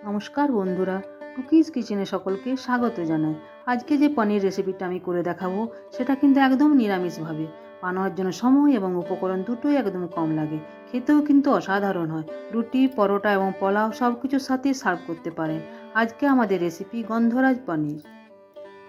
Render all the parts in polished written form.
নমস্কার বন্ধুরা, টুকিজ কিচেনে সকলকে স্বাগত জানাই। আজকে যে পনির রেসিপিটা আমি করে দেখাবো সেটা কিন্তু একদম নিরামিষভাবে বানানোর জন্য সময় এবং উপকরণ দুটোই একদম কম লাগে, খেতেও কিন্তু অসাধারণ হয়। রুটি, পরোটা এবং পোলাও সব কিছুর সাথেই সার্ভ করতে পারেন। আজকে আমাদের রেসিপি গন্ধরাজ পনির।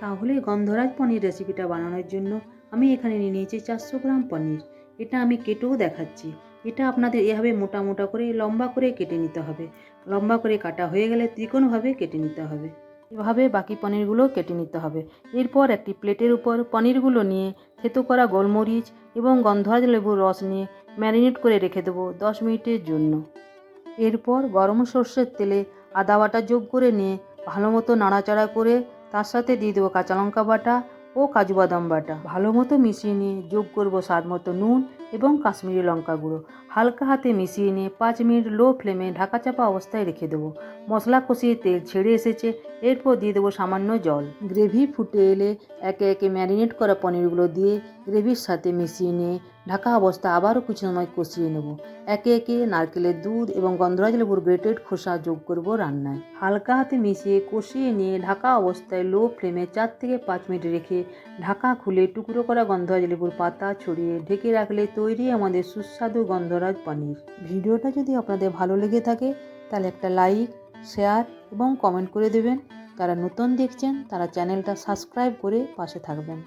তাহলে গন্ধরাজ পনির রেসিপিটা বানানোর জন্য আমি এখানে নিয়ে নিয়েছি 400 গ্রাম পনির। এটা আমি কেটেও দেখাচ্ছি। এটা আপনাদের এভাবে মোটা মোটা করে লম্বা করে কেটে নিতে হবে। লম্বা করে কাটা হয়ে গেলে ত্রিকোণভাবে কেটে নিতে হবে। এভাবে বাকি পনিরগুলো কেটে নিতে হবে। এরপর একটি প্লেটের উপর পনিরগুলো নিয়ে থেতো করা গোলমরিচ এবং গন্ধরাজ লেবুর রস নিয়ে ম্যারিনেট করে রেখে দেবো 10 মিনিটের জন্য। এরপর গরম সর্ষের তেলে আদা বাটা যোগ করে নিয়ে ভালো মতো নাড়াচাড়া করে তার সাথে দিয়ে দেবো কাঁচা লঙ্কা বাটা ও কাজু বাদাম বাটা। ভালো মতো মিশিয়ে নিয়ে যোগ করব স্বাদ মতো নুন এবং কাশ্মীরি লঙ্কা গুঁড়ো। হালকা হাতে মিশিয়ে নিয়ে 5 মিনিট লো ফ্লেমে ঢাকা চাপা অবস্থায় রেখে দেবো। মশলা কষিয়ে তেল ছেড়ে এসেছে, এরপর দিয়ে দেবো সামান্য জল। গ্রেভি ফুটে এলে একে একে ম্যারিনেট করা পনিরগুলো দিয়ে গ্রেভির সাথে মিশিয়ে নিয়ে ঢাকা অবস্থা আবারও কিছু সময় কষিয়ে নেব। একে একে নারকেলের দুধ এবং গন্ধরাজ লেবুর গ্রেটেড খোসা যোগ করব রান্নায়। হালকা হাতে মিশিয়ে কষিয়ে নিয়ে ঢাকা অবস্থায় লো ফ্লেমে 4 থেকে 5 মিনিট রেখে ঢাকা খুলে টুকরো করা গন্ধরাজ লেবুর পাতা ছড়িয়ে ঢেকে রাখলে তৈরি আমাদের সুস্বাদু গন্ধরাজ পনির। ভিডিওটা যদি আপনাদের ভালো লেগে থাকে তাহলে একটা লাইক, শেয়ার এবং কমেন্ট করে দেবেন। যারা নতুন দেখছেন তারা চ্যানেলটা সাবস্ক্রাইব করে পাশে থাকবেন।